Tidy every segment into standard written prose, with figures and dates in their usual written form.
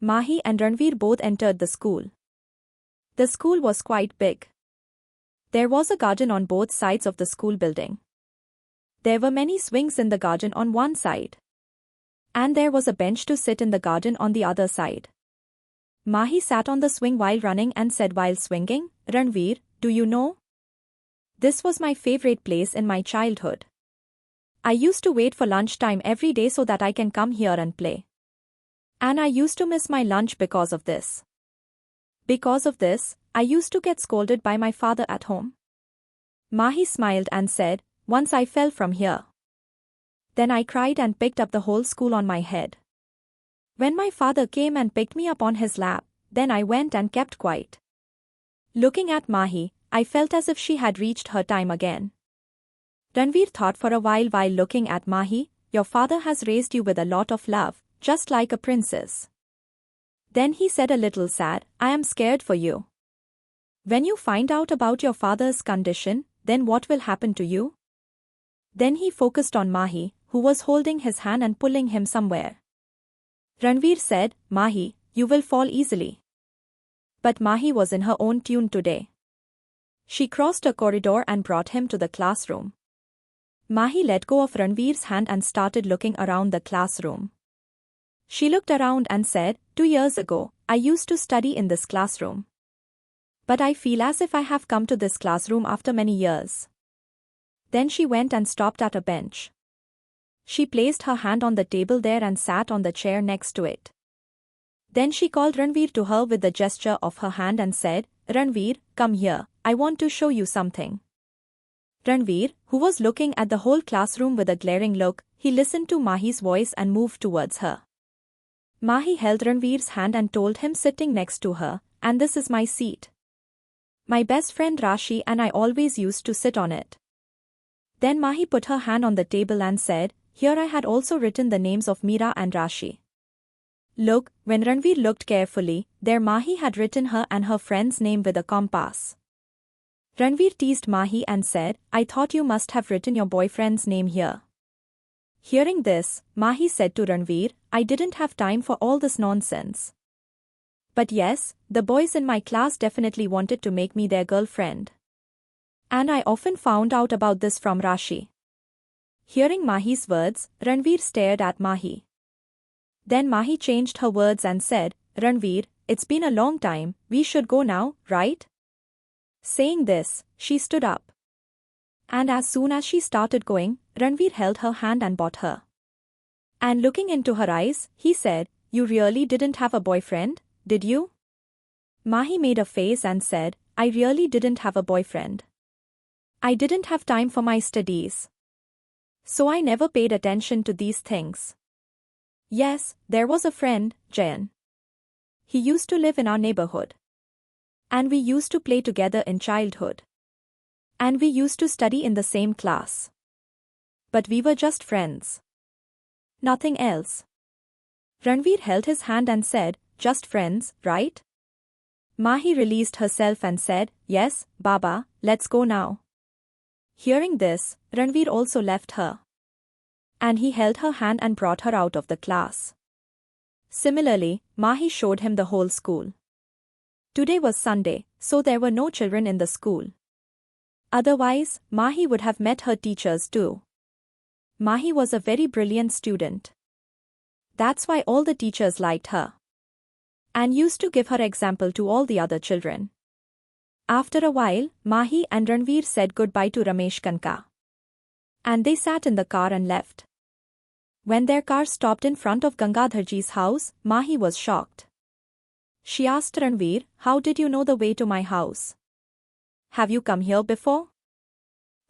Mahi and Ranvir both entered the school. The school was quite big. There was a garden on both sides of the school building. There were many swings in the garden on one side. And there was a bench to sit in the garden on the other side. Mahi sat on the swing while running and said while swinging, "Ranvir, do you know? This was my favorite place in my childhood. I used to wait for lunchtime every day so that I can come here and play. And I used to miss my lunch because of this. Because of this, I used to get scolded by my father at home." Mahi smiled and said, "Once I fell from here. Then I cried and picked up the whole school on my head. When my father came and picked me up on his lap, then I went and kept quiet." Looking at Mahi, I felt as if she had reached her time again. Ranvir thought for a while looking at Mahi. "Your father has raised you with a lot of love, just like a princess." Then he said a little sad, "I am scared for you. When you find out about your father's condition, then what will happen to you?" Then he focused on Mahi, who was holding his hand and pulling him somewhere. Ranvir said, "Mahi, you will fall easily." But Mahi was in her own tune today. She crossed a corridor and brought him to the classroom. Mahi let go of Ranvir's hand and started looking around the classroom. She looked around and said, 2 years ago, I used to study in this classroom. But I feel as if I have come to this classroom after many years." Then she went and stopped at a bench. She placed her hand on the table there and sat on the chair next to it. Then she called Ranvir to her with the gesture of her hand and said, "Ranvir, come here, I want to show you something." Ranvir, who was looking at the whole classroom with a glaring look, he listened to Mahi's voice and moved towards her. Mahi held Ranvir's hand and told him sitting next to her, "And this is my seat. My best friend Rashi and I always used to sit on it." Then Mahi put her hand on the table and said, "Here I had also written the names of Meera and Rashi." Look, when Ranvir looked carefully, there Mahi had written her and her friend's name with a compass. Ranvir teased Mahi and said, "I thought you must have written your boyfriend's name here." Hearing this, Mahi said to Ranvir, "I didn't have time for all this nonsense. But yes, the boys in my class definitely wanted to make me their girlfriend. And I often found out about this from Rashi." Hearing Mahi's words, Ranvir stared at Mahi. Then Mahi changed her words and said, "Ranvir, it's been a long time, we should go now, right?" Saying this, she stood up. And as soon as she started going, Ranvir held her hand and bought her. And looking into her eyes, he said, "You really didn't have a boyfriend, did you?" Mahi made a face and said, "I really didn't have a boyfriend. I didn't have time for my studies. So I never paid attention to these things. Yes, there was a friend, Jayan. He used to live in our neighborhood. And we used to play together in childhood. And we used to study in the same class. But we were just friends. Nothing else." Ranvir held his hand and said, "Just friends, right?" Mahi released herself and said, "Yes, Baba, let's go now." Hearing this, Ranvir also left her. And he held her hand and brought her out of the class. Similarly, Mahi showed him the whole school. Today was Sunday, so there were no children in the school. Otherwise, Mahi would have met her teachers too. Mahi was a very brilliant student. That's why all the teachers liked her. And used to give her example to all the other children. After a while, Mahi and Ranvir said goodbye to Ramesh Kanka. And they sat in the car and left. When their car stopped in front of Gangadharji's house, Mahi was shocked. She asked Ranvir, "How did you know the way to my house? Have you come here before?"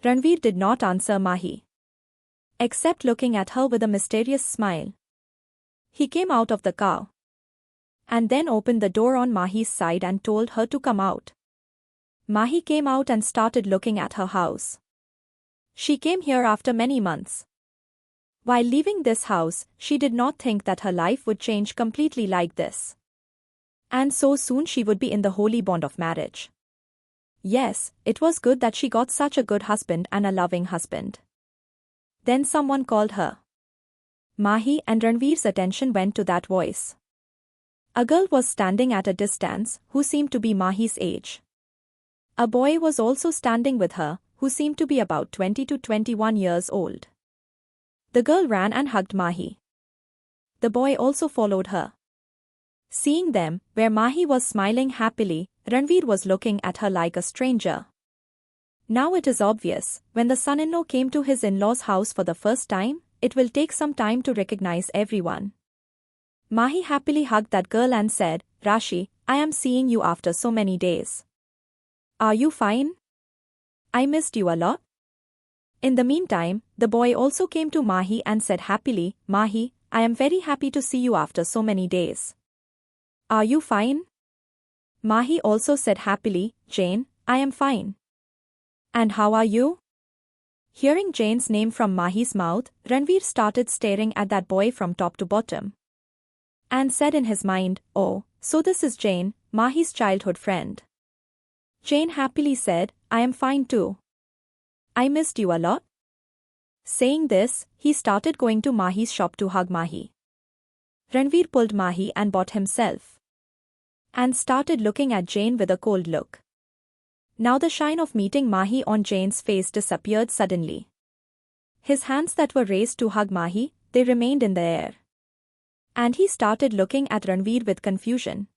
Ranvir did not answer Mahi, except looking at her with a mysterious smile. He came out of the car. And then opened the door on Mahi's side and told her to come out. Mahi came out and started looking at her house. She came here after many months. While leaving this house, she did not think that her life would change completely like this. And so soon she would be in the holy bond of marriage. Yes, it was good that she got such a good husband and a loving husband. Then someone called her. Mahi and Ranvir's attention went to that voice. A girl was standing at a distance, who seemed to be Mahi's age. A boy was also standing with her, who seemed to be about 20 to 21 years old. The girl ran and hugged Mahi. The boy also followed her. Seeing them, where Mahi was smiling happily, Ranvir was looking at her like a stranger. Now it is obvious, when the son-in-law came to his in-laws' house for the first time, it will take some time to recognize everyone. Mahi happily hugged that girl and said, Rashi, I am seeing you after so many days. Are you fine? I missed you a lot. In the meantime, the boy also came to Mahi and said happily, Mahi, I am very happy to see you after so many days. Are you fine? Mahi also said happily, Jane, I am fine. And how are you? Hearing Jane's name from Mahi's mouth, Ranvir started staring at that boy from top to bottom. And said in his mind, oh, so this is Jane, Mahi's childhood friend. Jane happily said, I am fine too. I missed you a lot. Saying this, he started going to Mahi's shop to hug Mahi. Ranvir pulled Mahi and bought himself. And started looking at Jane with a cold look. Now the shine of meeting Mahi on Jane's face disappeared suddenly. His hands that were raised to hug Mahi, they remained in the air. And he started looking at Ranvir with confusion.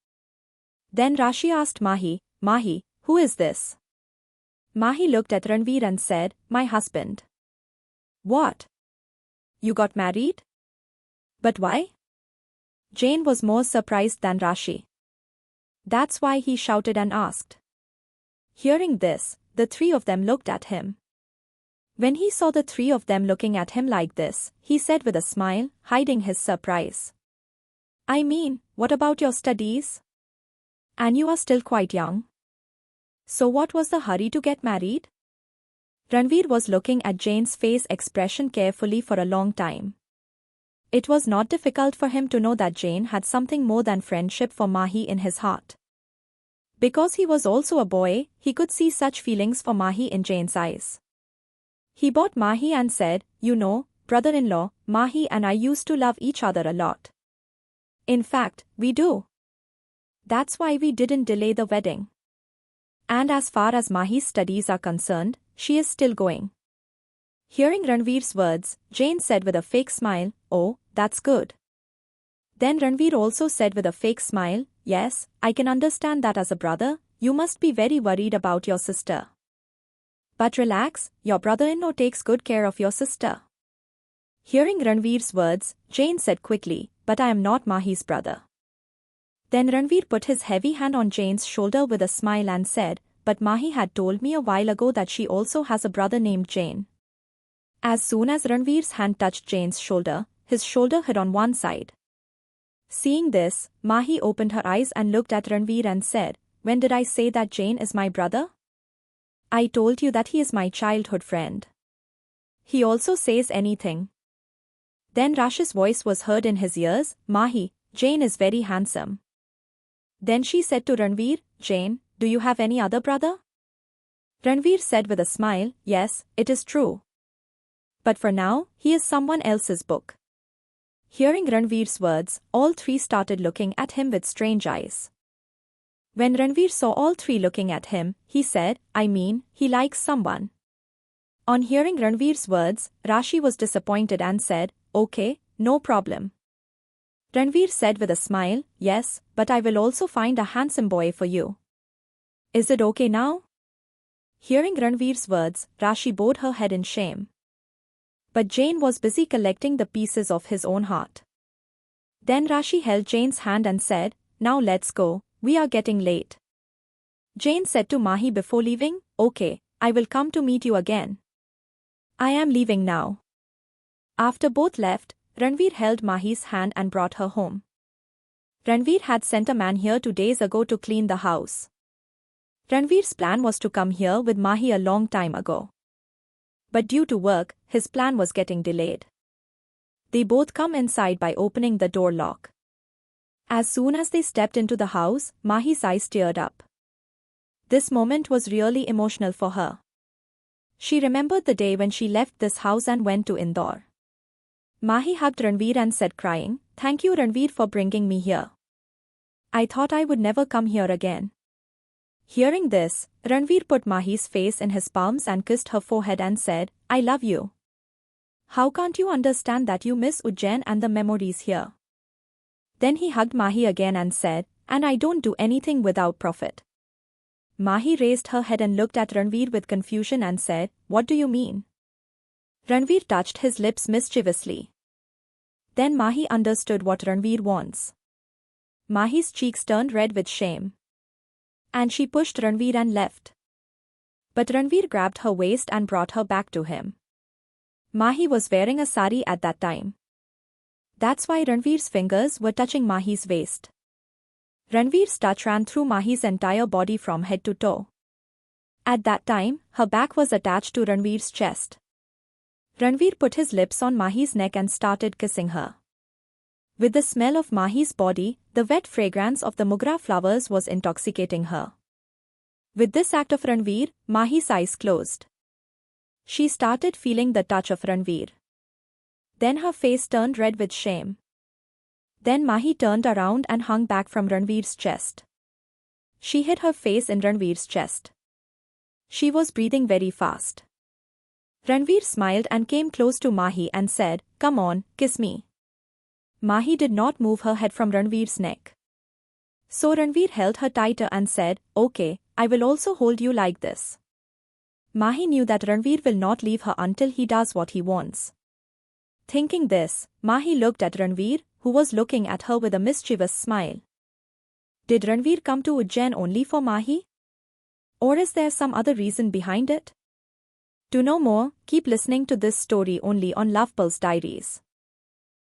Then Rashi asked Mahi, Mahi, who is this? Mahi looked at Ranvir and said, my husband. What? You got married? But why? Jane was more surprised than Rashi. That's why he shouted and asked. Hearing this, the three of them looked at him. When he saw the three of them looking at him like this, he said with a smile, hiding his surprise. I mean, what about your studies? And you are still quite young. So what was the hurry to get married? Ranvir was looking at Jane's face expression carefully for a long time. It was not difficult for him to know that Jane had something more than friendship for Mahi in his heart. Because he was also a boy, he could see such feelings for Mahi in Jane's eyes. He bought Mahi and said, you know, brother-in-law, Mahi and I used to love each other a lot. In fact, we do. That's why we didn't delay the wedding. And as far as Mahi's studies are concerned, she is still going. Hearing Ranvir's words, Jane said with a fake smile, oh, that's good. Then Ranvir also said with a fake smile, yes, I can understand that as a brother, you must be very worried about your sister. But relax, your brother-in-law takes good care of your sister. Hearing Ranvir's words, Jane said quickly, but I am not Mahi's brother. Then Ranvir put his heavy hand on Jane's shoulder with a smile and said, but Mahi had told me a while ago that she also has a brother named Jane. As soon as Ranvir's hand touched Jane's shoulder, his shoulder hit on one side. Seeing this, Mahi opened her eyes and looked at Ranvir and said, when did I say that Jane is my brother? I told you that he is my childhood friend. He also says anything. Then Rash's voice was heard in his ears, Mahi, Jane is very handsome. Then she said to Ranvir, Jane, do you have any other brother? Ranvir said with a smile, yes, it is true. But for now, he is someone else's book. Hearing Ranvir's words, all three started looking at him with strange eyes. When Ranvir saw all three looking at him, he said, I mean, he likes someone. On hearing Ranvir's words, Rashi was disappointed and said, okay, no problem. Ranvir said with a smile, yes, but I will also find a handsome boy for you. Is it okay now? Hearing Ranvir's words, Rashi bowed her head in shame. But Jane was busy collecting the pieces of his own heart. Then Rashi held Jane's hand and said, now let's go, we are getting late. Jane said to Mahi before leaving, okay, I will come to meet you again. I am leaving now. After both left, Ranvir held Mahi's hand and brought her home. Ranvir had sent a man here 2 days ago to clean the house. Ranvir's plan was to come here with Mahi a long time ago. But due to work, his plan was getting delayed. They both come inside by opening the door lock. As soon as they stepped into the house, Mahi's eyes teared up. This moment was really emotional for her. She remembered the day when she left this house and went to Indore. Mahi hugged Ranvir and said crying, thank you Ranvir for bringing me here. I thought I would never come here again. Hearing this, Ranvir put Mahi's face in his palms and kissed her forehead and said, I love you. How can't you understand that you miss Ujjain and the memories here? Then he hugged Mahi again and said, and I don't do anything without profit. Mahi raised her head and looked at Ranvir with confusion and said, what do you mean? Ranvir touched his lips mischievously. Then Mahi understood what Ranvir wants. Mahi's cheeks turned red with shame. And she pushed Ranvir and left. But Ranvir grabbed her waist and brought her back to him. Mahi was wearing a sari at that time. That's why Ranvir's fingers were touching Mahi's waist. Ranvir's touch ran through Mahi's entire body from head to toe. At that time, her back was attached to Ranvir's chest. Ranvir put his lips on Mahi's neck and started kissing her. With the smell of Mahi's body, the wet fragrance of the mogra flowers was intoxicating her. With this act of Ranvir, Mahi's eyes closed. She started feeling the touch of Ranvir. Then her face turned red with shame. Then Mahi turned around and hung back from Ranvir's chest. She hid her face in Ranvir's chest. She was breathing very fast. Ranvir smiled and came close to Mahi and said, come on, kiss me. Mahi did not move her head from Ranvir's neck. So Ranvir held her tighter and said, okay, I will also hold you like this. Mahi knew that Ranvir will not leave her until he does what he wants. Thinking this, Mahi looked at Ranvir, who was looking at her with a mischievous smile. Did Ranvir come to Ujjain only for Mahi? Or is there some other reason behind it? To know more, keep listening to this story only on Love Pulse Diaries.